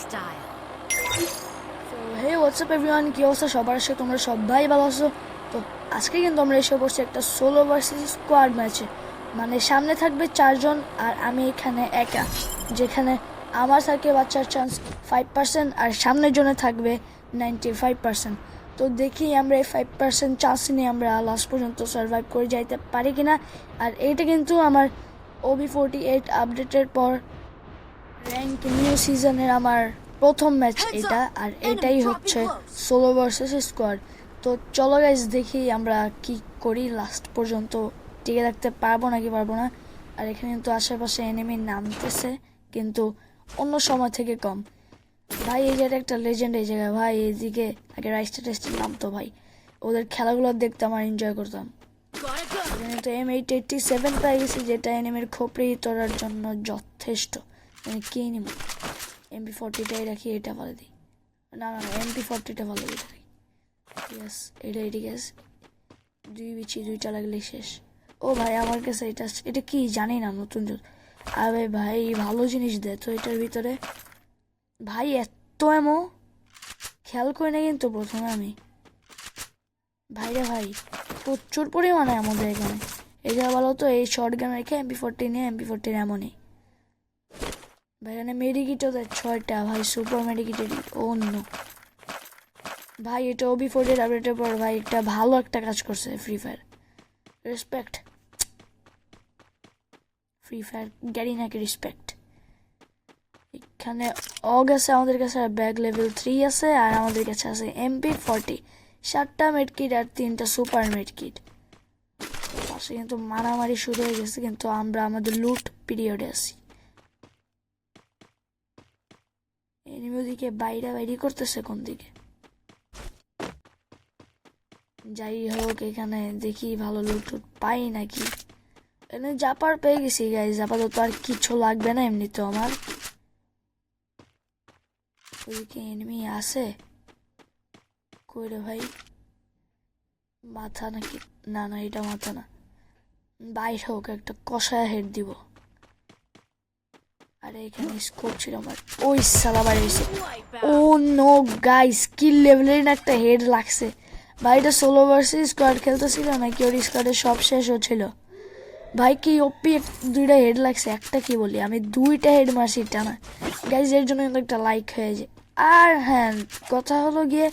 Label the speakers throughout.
Speaker 1: style.
Speaker 2: তো হে WhatsApp everyone, কি অবস্থা সবার? সাথে তোমরা সবাই ভালো আছো? তো আজকে কিন্তু আমরা এসে পড়ছি একটা সোলো ভার্সেস স্কোয়াড ম্যাচে। মানে সামনে থাকবে 4 জন আর আমি এখানে একা, যেখানে আমার থাকে বাচ্চার চান্স 5% আর সামনের জন্য থাকবে 95%। তো দেখি আমরা এই 5% চান্স নিয়ে আমরা লাস্ট পর্যন্ত সার্ভাইভ করে যাইতে পারি কিনা। আর এইটা কিন্তু আমার OB48 আপডেটের পর র্যাঙ্ক নিউ সিজনের আমার প্রথম ম্যাচ এটা, আর এটাই হচ্ছে সোলো ভার্সেস স্কোয়াড। তো চলো গাইজ দেখি আমরা কি করি, লাস্ট পর্যন্ত টিকে রাখতে পারবো নাকি পারবো না। আর এখানে কিন্তু আশেপাশে এনিমি নামতেছে, কিন্তু অন্য সময় থেকে কম। ভাই এই জায়গাটা একটা লেজেন্ড এই জায়গায় ভাই, এইদিকে আগে রাইস্টার টেস্টের নামতো ভাই, ওদের খেলাগুলো দেখতে আমার এনজয় করতাম। এখানে তো M887 পেয়ে গেছি, যেটা এনিমির খোপড়ি তোলার জন্য যথেষ্ট। আমি কি নিব? MP40টাই রাখি, এটা ভালো দিই। না না না, MP40টা ভালো দিই। ঠিক আছে, এটাই ঠিক আছে। দুইটা লাগলে শেষ। ও ভাই আমার কাছে এটা কি জানি না, নতুন আরে ভাই ভালো জিনিস দে তো এটার ভিতরে। ভাই এত এমো খেয়াল করি না কিন্তু প্রথমে আমি। ভাইরে ভাই প্রচুর পরিমাণে আমাদের এখানে। এটা বলো তো, এই শর্ট গান রেখে MP40 নিয়ে MP40 এমনই। ভাই এখানে মেডিকিটও দেয় 6টা ভাই, সুপার মেডিকিটের অন্য। ভাই এটা OB40 আপডেটের পর ভাই একটা ভালো একটা কাজ করছে free fire. Respect free fire, গ্যারিনাকে রেসপেক্ট। এখানে অগ আছে আমাদের কাছে, ব্যাগ লেভেল 3 আছে, আর আমাদের কাছে আছে MP40, 7টা মেডকিট আর 3টা সুপার মেডকিট। পাশে কিন্তু মারামারি শুরু হয়ে গেছে, কিন্তু আমরা আমাদের লুট পিরিয়ডে আছি। এনিমি ওদিকে বাইরে করতেছে কোন দিকে? যাই হোক, এখানে দেখি ভালো লুট পাই নাকি। এখানে জাপার পেয়ে গেছি গাইজ, আপাতত আর কিছু লাগবে না এমনিতে আমার। ওইদিকে এনিমি আছে কই রে ভাই? মাথা নাকি? না না, এটা মাথা না। বাইরে হোক, একটা কষায় হেড দিব। আরে এখানে স্কোপ ছিল আমার। ওই সালা বাইরে এসে, ও নো গাইস, কিল লেভেলের না একটা হেড লাগছে। ভাই এটা সোলো ভার্সেস স্কোয়াড খেলতেছিল নাকি ওর স্কোয়াডের সব শেষ হচ্ছিল? ভাই কি ওপি, 2টা হেড লাগছে। একটা কি বলি, আমি 2টা হেড মারছি টানা। গাইজ এর জন্য কিন্তু একটা লাইক হয়ে যায়। আর হ্যাঁ, কথা হলো গিয়ে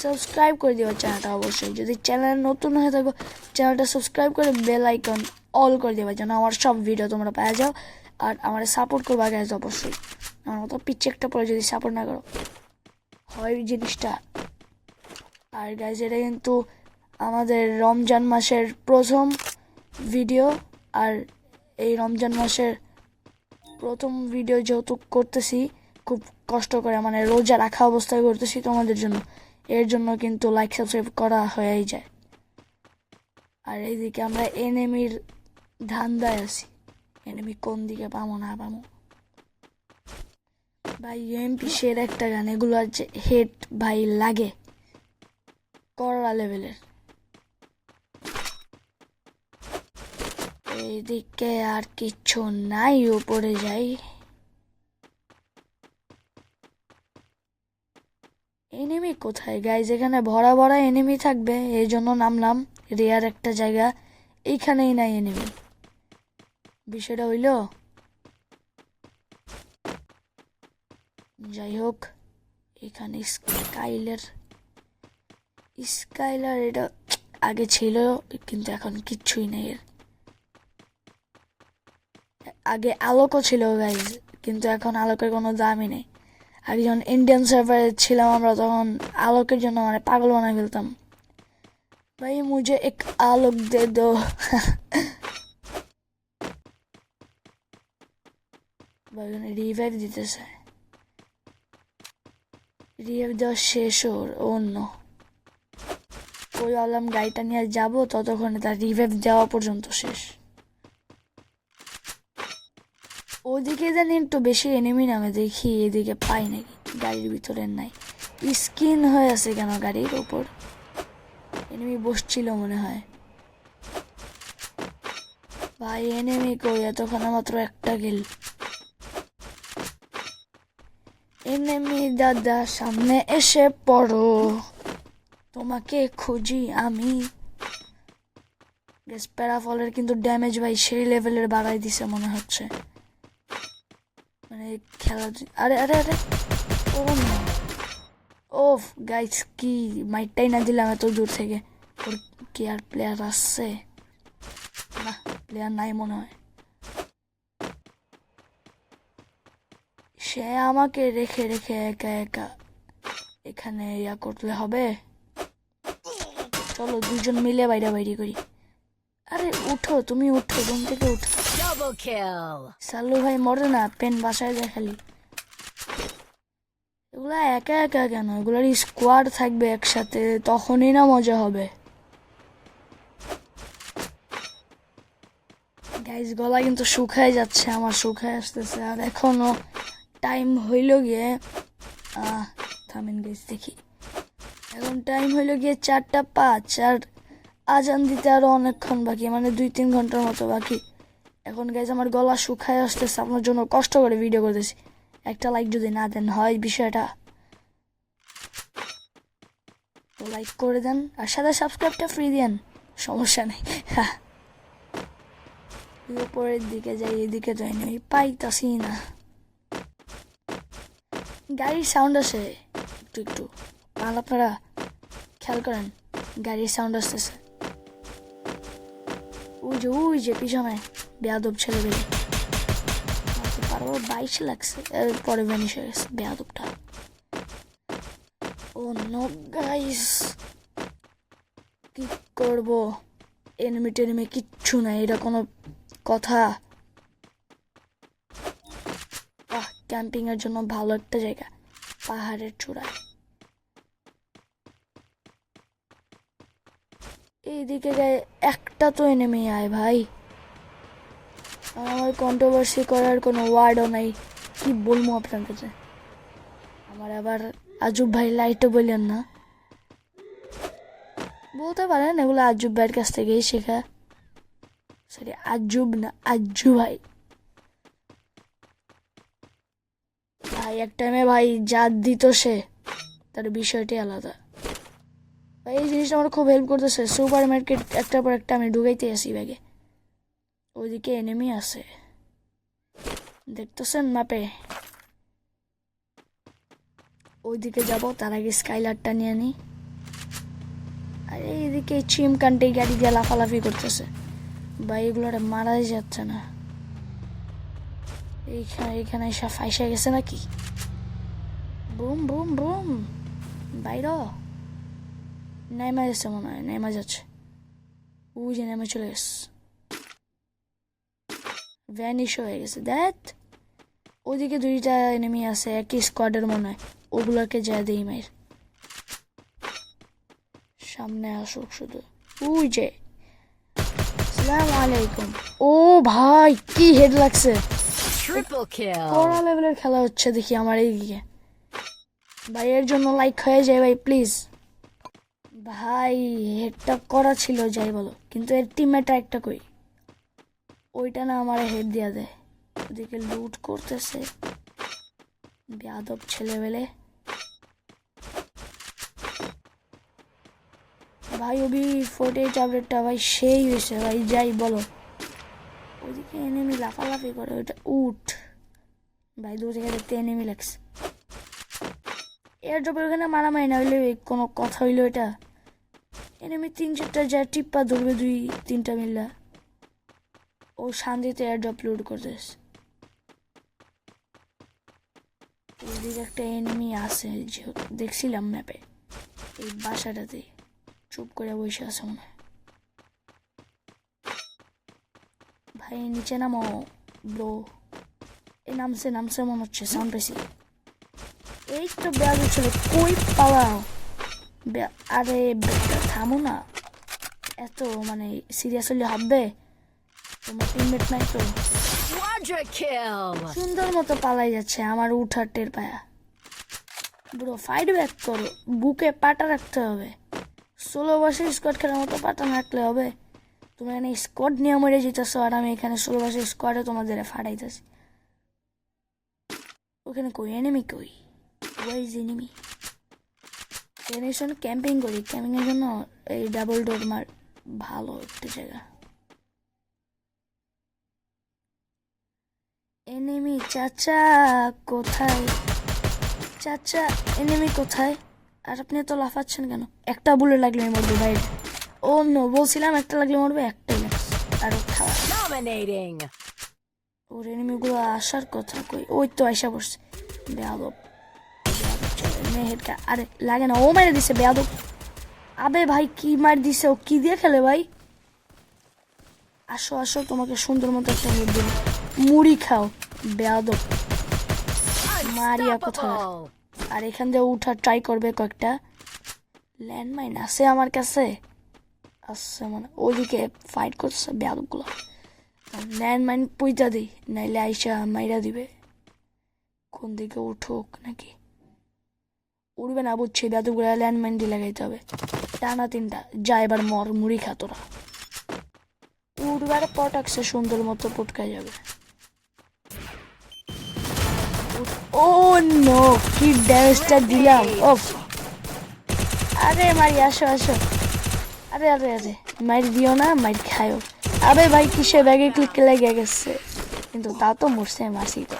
Speaker 2: সাবস্ক্রাইব করে দিও চ্যানেলটা অবশ্যই। যদি চ্যানেল নতুন হয়ে থাকো, চ্যানেলটা সাবস্ক্রাইব করে বেল আইকন অল করে দেবা, যেন আমার সব ভিডিও তোমরা পেয়ে যাও। আর আমার সাপোর্ট করবা গাইজ অবশ্যই। আমার মতো পিচ্ছে একটা পরে যদি সাপোর্ট না করো হয় জিনিসটা। আর গাইজ এটা কিন্তু আমাদের রমজান মাসের প্রথম ভিডিও, আর এই রমজান মাসের প্রথম ভিডিও যেহেতু করতেছি খুব কষ্ট করে, মানে রোজা রাখা অবস্থায় করতেছি তোমাদের জন্য, এর জন্য কিন্তু লাইক সাবস্ক্রাইব করা হয়েই যায়। আর এইদিকে আমরা এনিমির ধান্দায় আছি, এনিমি কোন দিকে পাবো না পাবো। ভাই এমপি শের একটা গান, এগুলোর যে হেড ভাই লাগে করলা লেভেলের। এইদিকে আর কিছু নাই, উপরে যাই। এনিমি কোথায় গাইজ? এখানে ভরা ভরা এনিমি থাকবে, এই জন্য নামলাম রেয়ার একটা জায়গা। এইখানেই নাই এনিমি, বিষয়টা হইল। যাই হোক, এখানে স্কাইলার এটা আগে ছিল, কিন্তু এখন কিচ্ছুই নেই এর। আগে আলোকও ছিল গাইজ, কিন্তু এখন আলোকের কোনো দামই নেই। আগে যখন ইন্ডিয়ান সার্ভারে ছিলাম আমরা, তখন আলোকের জন্য মানে পাগল বানায় ফেলতাম। ভাই মুঝে এক আলোক দে দো। রিভাইভ দিতেছে, রিভাইভ দেওয়া শেষ ওর অন্য। ওই আলাম গাড়িটা নিয়ে যাবো, ততক্ষণে তার রিভাইভ দেওয়া পর্যন্ত শেষ। ওদিকে জানি একটু বেশি এনিমি নামে, দেখি এদিকে পাই নাকি। গাড়ির ভিতরে নাই, স্কিন হয়ে আছে কেন গাড়ির ওপর? এনিমি বসছিল মনে হয়। ভাই এনিমি কই? এতক্ষণে মাত্র একটা কিল। এনিমি দাদা সামনে এসে পড়ো, তোমাকে খুঁজি আমি। গ্যাস প্যারাফলের কিন্তু ড্যামেজ ভাই সেই লেভেলের বাড়াই দিছে মনে হচ্ছে, মানে খেলা। আরে আরে আরে ও না, ওফ গাইস কি মাইটটাই না দিলাম এত দূর থেকে। ওর কি আর প্লেয়ার আসছে? না, প্লেয়ার নাই মনে হয়। সে আমাকে রেখে রেখে একা একা এখানে ইয়া করলে হবে? চলো দুজন মিলে বাইরা বাইরি করি। আরে উঠো, তুমি উঠো, ঘুম থেকে উঠো। সাল্লু ভাই মরে না, পেন বাসায় যায় খালি। এগুলা একা একা কেন? এগুলার স্কোয়াড থাকবে একসাথে, তখনই না মজা হবে। গাইস গলা কিন্তু শুকায় যাচ্ছে আমার, শুকায় আসতেছে। আর এখনো টাইম হইল গিয়ে থামেন গাইস দেখি, এখন টাইম হইল গিয়ে 4টা 5, আর আজান দিতে আরো অনেকক্ষণ বাকি, মানে 2-3 ঘন্টার মতো বাকি। এখন গাইস আমার গলা শুকায় আসতেছে, আপনার জন্য কষ্ট করে ভিডিও করতেছি। একটা লাইক যদি না দেন হয় বিষয়টা, তো লাইক করে দেন আর সাথে সাবস্ক্রাইবটা ফ্রি দেন, সমস্যা নেই। উপরের দিকে যাই, এদিকে যাই না, পাইতাছি না। গাড়ির সাউন্ড আসে একটু একটু, তাহলে আপনারা খেয়াল করেন, গাড়ির সাউন্ড আসতেছে। ওই যে পিছনে বেয়াদব ছেলে বেলে পারো 22 লাগছে, পরে ভ্যানিশ হয়ে গেছে বেয়াদবটা। ও নো গাইস, কি করবো? এনিমি টেনিমি কিচ্ছু নাই, এটা কোনো কথা? ক্যাম্পিং এর জন্য ভালো একটা জায়গা, পাহাড়ের চূড়ায়। এইদিকে গায়ে একটা তো এনিমি আয় ভাই, আমার কন্ট্রোভার্সি করার কোনো ওয়ার্ডও নাই, কি বলবো আপনার কাছে। আমার আবার আজুব ভাই লাইটও বললেন না, বলতে পারেন এগুলো আজুব ভাইয়ের কাছ থেকেই শেখা। সরি আজুব না, আজু ভাই। ভাই এক টাইমে ভাই যা দিত সে, তার বিষয়টি আলাদা ভাই। এই জিনিসটা আমার খুব হেল্প করতেছে, সুপার মার্কেট একটার পর একটা আমি ঢুকাইতে আসি ব্যাগে। ওইদিকে এনিমি আছে দেখতেছেন ম্যাপে, ওইদিকে যাব, তার আগে স্কাইলারটা নিয়ে নিই। আর এইদিকে চিমকান্টে গাড়ি দিয়ে লাফালাফি করতেছে ভাই, এগুলো মারাই যাচ্ছে না। এইখানে এসে ফাইসা গেছে নাকি? বুম বুম বুম, বাইর নেমে যাচ্ছে মনে হয়, নেমে যাচ্ছে, ওই যে নেমে চলে গেছে, ভ্যানিশ হয়ে গেছে। দেখ ওইদিকে 2টা এনিমি আছে একই স্কোয়াডের মনে হয়, ওগুলোকে যা দেই মাইর। সামনে আসুক শুধু, ওই যে। আসসালামু আলাইকুম। ও ভাই কি হেড লাগছে, কড়া লেভেলের খেলা হচ্ছে দেখি আমার এইদিকে ভাই। এর জন্য লাইক হয়ে যায় ভাই প্লিজ ভাই। হেডটা করা ছিল যাই বলো, কিন্তু এর টিমমেটটা একটা কই, ওইটা না আমার হেড দিয়া দেয়। ওদিকে লুট করতেছে বেয়াদব ছেলেবেলে ভাই। ওবি 48 আপডেটটা ভাই সেই হয়েছে ভাই, যাই বলো। ওইদিকে এনিমি লাফালাফি করে, ওইটা উঠ ভাই, দূর থেকে দেখতে এনিমি লাগছে। এয়ার ড্রপের ওখানে মারামারি না হইলে কোনো কথা হইলো? এটা এনিমি 3-4টা যা টিপ্পা ধরবে, 2-3টা মিল্লা, ও শান্তিতে এয়ার ড্রপ লোড করতেছে। ওইদিকে একটা এনিমি আছে দেখছিলাম ম্যাপে, এই বাসাটাতে চুপ করে বসে আছে মনে হয়। ভাই নিচে নামো ব্রো, এই নামছে মনে হচ্ছে, সাউন্ড পেয়েছি। এই তো ব্যাগ ছিল, কই পালাও? আরে থামো না, এত মানে সিরিয়াস হলে হবে? তোমার টিমমেট নাই তো? সুন্দর মতো পালাই যাচ্ছে, আমার উঠার টের পায়া। ব্রো ফাইট ব্যাক করো, বুকে পাটা রাখতে হবে। সোলো বাসে স্কোয়াড খেলার মতো পাটা রাখলে হবে? তুমি এখানে স্কোয়াড নিয়ে মরে যেতেছো, আর আমি এখানে সোলো বাসে স্কোয়াডে তোমাদের ফাটাইতেছি। ওখানে কই এনিমি কই? Where is enemy? এর জন্য ক্যাম্পিং করি, ক্যাম্পিংয়ের জন্য এই ডাবল ডোর মার ভালো একটা জায়গা। এনিমি চাচা কোথায়? চাচা এনিমি কোথায়? আর আপনি তো লাফাচ্ছেন কেন? একটা বুলেট লাগলে মরবে ভাই। ও নো, বলছিলাম একটা লাগলে মরবে, একটাই লাগছে। আর খাওয়া ওর এনিমিগুলো আসার কথা কই? ওই তো আইসা পড়ছে। বেয়াদব মেহেরকা, আরে লাগে না, ও মারে দিছে বেয়াদব। আবে ভাই কি মার দিছে, ও কি দিয়ে খেলে ভাই? আসো আসো, তোমাকে সুন্দর মতো একটা হেড দেবো, মুড়ি খাও বেয়াদব মারিয়া কোথায়। আর এখান দিয়ে উঠার ট্রাই করবে কয়েকটা। ল্যান্ডমাইন আছে আমার কাছে, আসছে মানে ওইদিকে ফাইট করছে বেয়াদবগুলো। ল্যান্ডমাইন পুইতা দিই, নাইলে আইসা মাইরা দিবে। কোন দিকে উঠুক নাকি? উড়বে না বুঝছি, বেয়াদবগুলো ল্যান্ডমাইন দিয়ে লাগাইতে হবে টানা 3টা। যা এবার মর, মুড়ি খা তোরা। উড়বার পটাকছে সুন্দর মতো পটকাই যাবে। ও নো, কি ড্যামেজটা দিলাম। ওফ, আরে মারি, আসো আসো। আরে আরে আরে মাইর দিও না, মাইর খায়ও। আবে ভাই কিসে ব্যাগে ক্লিক লেগে গেছে, কিন্তু তা তো মরছে, মাসি তো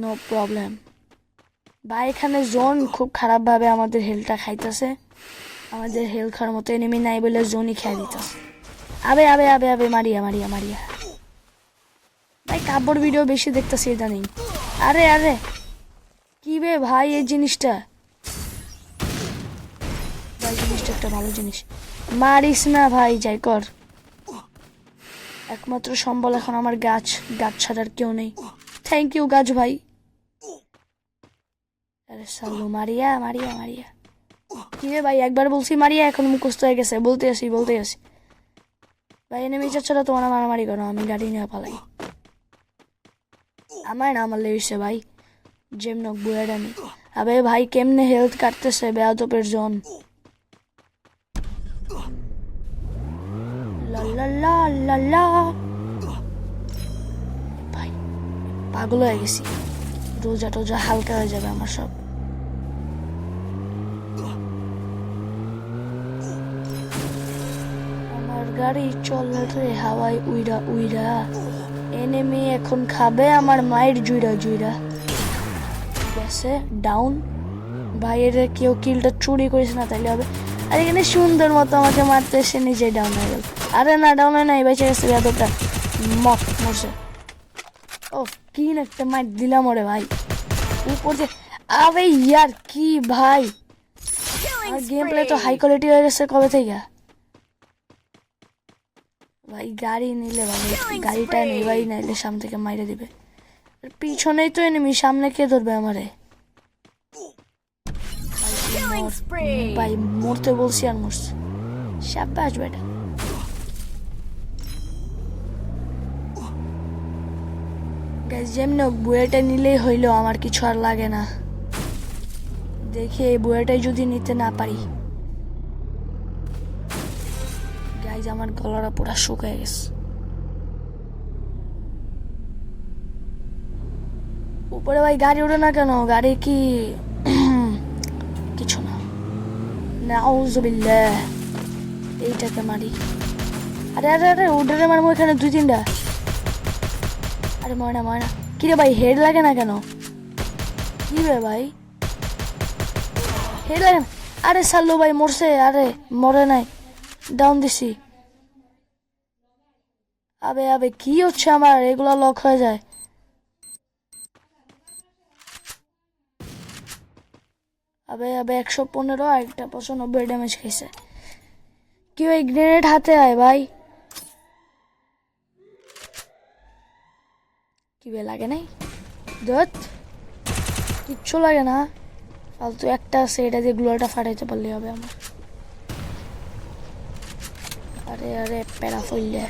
Speaker 2: নো প্রবলেম। ভাই এখানে জোন খুব খারাপ ভাবে আমাদের হেলটা খাইতেছে। আমাদের হেল খাওয়ার মতো এনিমি নাই বলে জোনই খেয়ে দিতেছে। আবে আবে আবে আবে মারিয়া মারিয়া মারিয়া। ভাই কাব্যর ভিডিও বেশি দেখতেছি এটা নেই। আরে আরে কি বে ভাই, এই জিনিসটা ভাই, জিনিসটা একটা ভালো জিনিস। মারিস না ভাই, যাই কর। একমাত্র সম্বল এখন আমার গাছ, গাছ ছাড়ার কেউ নেই। থ্যাংক ইউ গাছ ভাই। আরে সালু মারিয়া মারিয়া মারিয়া। কি রে ভাই, একবার বলছি মারিয়া, এখন মুখস্থ হয়ে গেছে, বলতে আসি বলতে আসি। ভাই এনিমি চাচ্ছারা তোমার মারামারি করো, আমি গাড়ি নিয়ে পালাই। আমার না আমার লেগেছে ভাই, যেমনক বুয়ের আমি। আবে ভাই কেমনে হেলথ কাটতেছে বেয়াদবের জন। ভাই পাগল হয়ে গেছি, রোজা টোজা হালকা হয়ে যাবে আমার সব। আমার গাড়ি চলে রে হাওয়ায় উইরা উইরা। এনিমি এখন খাবে আমার মায়ের জুইরা জুইরা। গেছে ডাউন। ভাইয়ের কেউ কিলটা চুরি করিস না তাইলে হবে। আর এখানে সুন্দর মতো আমাকে মারতে এসে নিজে ডাউন হয়ে গেল। আরে না ডাউন হয় নাই, বেঁচে গেছে বেয়াদবটা, মরছে। ও কি একটা মার দিলাম ওরে ভাই উপর যে। আবে ইয়ার কি ভাই, আর গেম প্লে তো হাই কোয়ালিটি হয়ে গেছে কবে থেকে। ভাই গাড়ি নিলে ভালো, গাড়িটা নেই ভাই, নাইলে সামনে থেকে মাইরে দিবে। পিছনেই তো এনিমি, সামনে কে ধরবে আমারে? ভাই মরতে বলছি আর মরছে, শাবাশ বেটা। গাইস যেমন বুয়েটা নিলেই হইলো, আমার কিছু আর লাগে না। দেখি এই বুয়েটাই যদি নিতে না পারি। গাইস আমার গলাটা পুরো শুকিয়ে গেছে। উপরে ভাই গাড়ি ওঠে না কেন? গাড়ি কি কিছু না। নাউজুবিল্লাহ, এইটাকে মারি। আরে আরে আরে উডারে মারবো এখানে 2-3টা। আরে ময়না ময়না, কিরে ভাই হেড লাগে না কেন? কি রে ভাই হেড লাগে না? আরে সাল্লু ভাই মরছে, আরে মরে নাই, ডাউন দিছি। আবে আবে কি হচ্ছে আমার, এগুলা লক হয়ে যায়। আবে আবে 115 আর একটা 95 ড্যামেজ খাইছে। কি ভাই গ্রেনেড হাতে আয় ভাই। কি বে লাগে নাই? দত কিচ্ছু লাগে না, ফালতু একটা আছে, এটা দিয়ে গ্লোয়ালটা ফাটাইতে পারলে হবে আমার। আরে আরে প্যারা ফইলে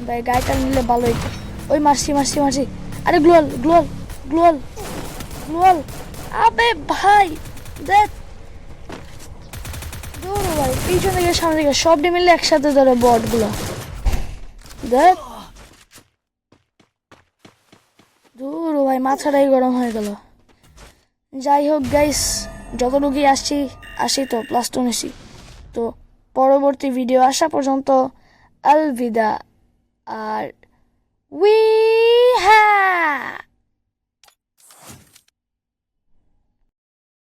Speaker 2: ভাই, গাড়িটা নিলে ভালো হইতো। ওই মারছি মারছি মারছি। আরে গ্লোয়াল গ্লোয়াল গ্লোয়াল গ্লোয়াল। আবে ভাই দেখ দূর ভাই, পিছন থেকে সামনে থেকে সব মিলে একসাথে ধরে বট গুলো। দেখ দূর ভাই, মাথাটাই গরম হয়ে গেল। যাই হোক গাইস, যতটুকুই আসি তো প্লাস 2 নিছি। তো পরবর্তী ভিডিও আসা পর্যন্ত আলবিদা। আর উই